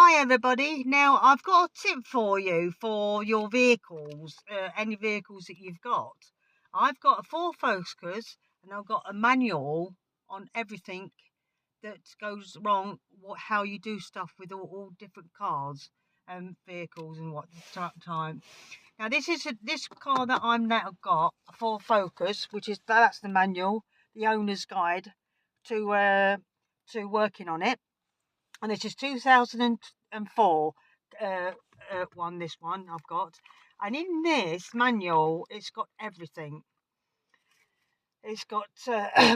Hi everybody. Now I've got a tip for you for your vehicles, any vehicles that you've got. I've got a Ford Focus and I've got a manual on everything that goes wrong, how you do stuff with all different cars and vehicles and what time. Now this car that I'm now got, a Ford Focus, that's the manual, the owner's guide to working on it, and this is 2004 one. This one I've got, and in this manual, it's got everything. It's got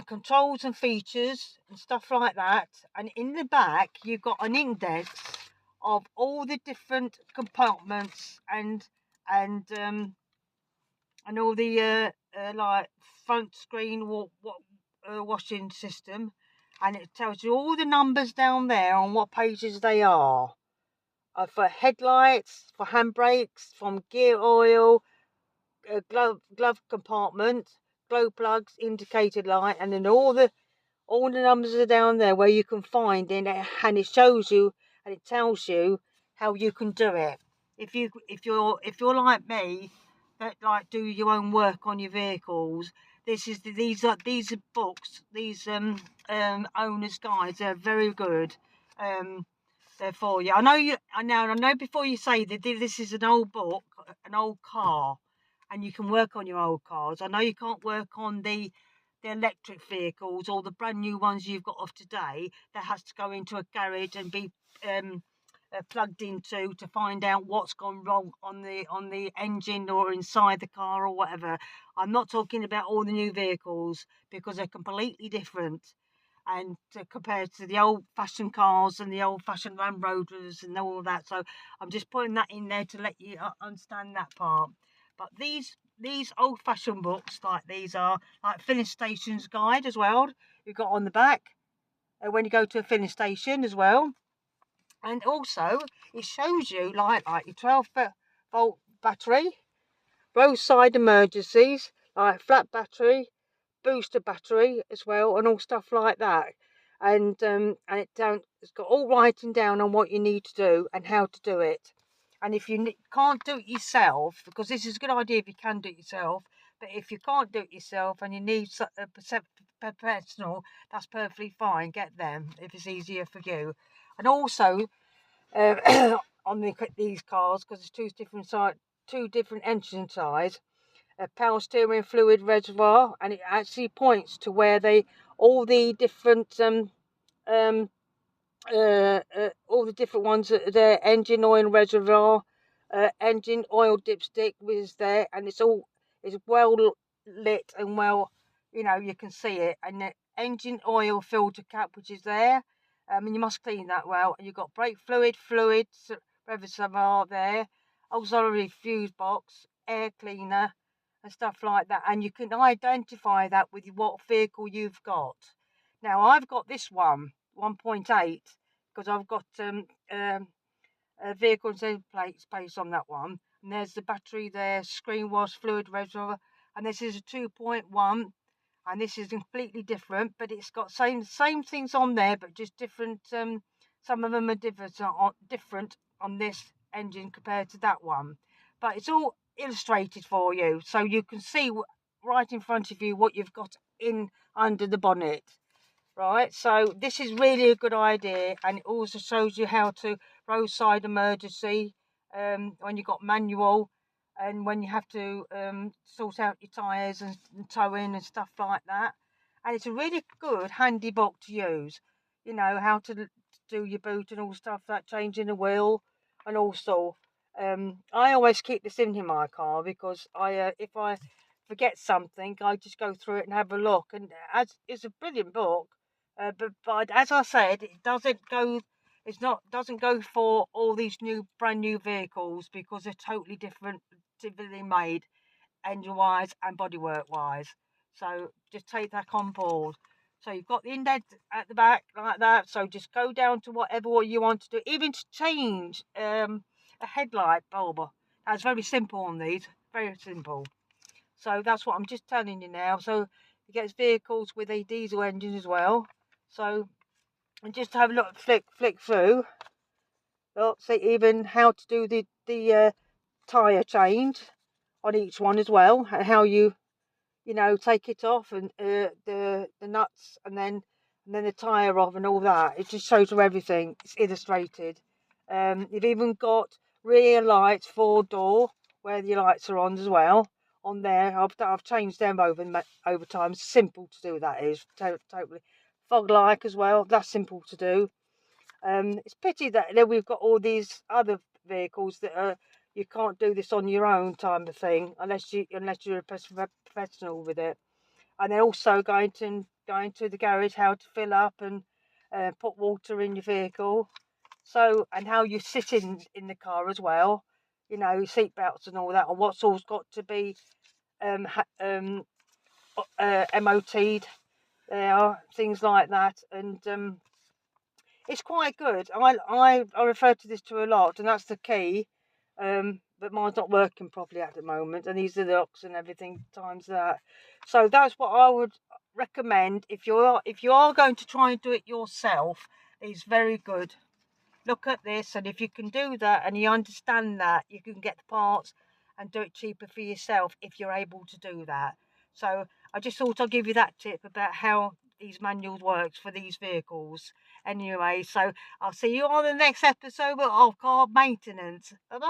controls and features and stuff like that. And in the back, you've got an index of all the different compartments and all the like front screen washing system, and it tells you all the numbers down there on what pages they are. For headlights, for handbrakes, from gear oil, glove compartment, glow plugs, indicator light, and then all the numbers are down there where you can find it, and it shows you and it tells you how you can do it. If you're like me, that like do your own work on your vehicles, these are books, these owners guides. They're very good. They're for you. I know. Before you say that this is an old book, an old car, and you can work on your old cars. I know you can't work on the electric vehicles or the brand new ones you've got off today. That has to go into a garage and be plugged into to find out what's gone wrong on the engine or inside the car or whatever. I'm not talking about all the new vehicles because they're completely different, and compared to the old-fashioned cars and the old-fashioned Land Rovers and all of that. So I'm just putting that in there to let you understand that part. But these old-fashioned books like these are like filling stations guide as well. You've got on the back when you go to a filling station as well. And also, it shows you like your 12-volt battery, roadside emergencies, like flat battery, booster battery as well, and all stuff like that. And it's got all writing down on what you need to do and how to do it. And if you can't do it yourself, because this is a good idea if you can do it yourself, but if you can't do it yourself and you need a professional, that's perfectly fine. Get them if it's easier for you. And also, on these cars, because it's two different engine size, a power steering fluid reservoir, and it actually points to where all the different all the different ones, their engine oil reservoir, engine oil dipstick was there, and it's well lit and well, you can see it, and the engine oil filter cap, which is there, and you must clean that well, and you've got brake fluid reservoir there, auxiliary fuse box, air cleaner, and stuff like that, and you can identify that with what vehicle you've got. Now I've got this 1.8, because I've got a vehicle and plate space on that one, and there's the battery there, screen wash, fluid reservoir, and this is a 2.1, and this is completely different, but it's got same things on there, but just different. Some of them are different on this engine compared to that one, but it's all illustrated for you, so you can see right in front of you what you've got in under the bonnet. Right, so this is really a good idea, and it also shows you how to roadside emergency, when you've got manual, and when you have to sort out your tyres and towing and stuff like that. And it's a really good, handy book to use. You know how to do your boot and all stuff, that changing the wheel, and also, I always keep this in my car because if I forget something, I just go through it and have a look. And as it's a brilliant book. But as I said, it doesn't go for all these brand new vehicles because they're totally different, differently made, engine wise and bodywork wise. So just take that on board. So you've got the indent at the back like that. So just go down to whatever you want to do, even to change a headlight bulb. That's very simple on these, very simple. So that's what I'm just telling you now. So it gets vehicles with a diesel engine as well. So, and just have a look, flick through. Look, see even how to do the tyre change on each one as well, and how you take it off, and the nuts, and then the tyre off and all that. It just shows you everything. It's illustrated. You've even got rear lights, 4-door, where the lights are on as well. On there, I've changed them over time. Simple to do, that is totally. Fog light as well. That's simple to do. It's pity that we've got all these other vehicles that are, you can't do this on your own type of thing unless you're a professional with it. And they're also going to the garage how to fill up and put water in your vehicle. So, and how you sit in the car as well. Seat belts and all that, and what's all got to be MOT'd. There are things like that, and it's quite good. I refer to this to a lot, and that's the key. But mine's not working properly at the moment, and these are the locks and everything times that. So that's what I would recommend if you are going to try and do it yourself. It's very good. Look at this, and if you can do that and you understand that, you can get the parts and do it cheaper for yourself if you're able to do that. So I just thought I'd give you that tip about how these manuals works for these vehicles. Anyway, so I'll see you on the next episode of car maintenance. Bye bye.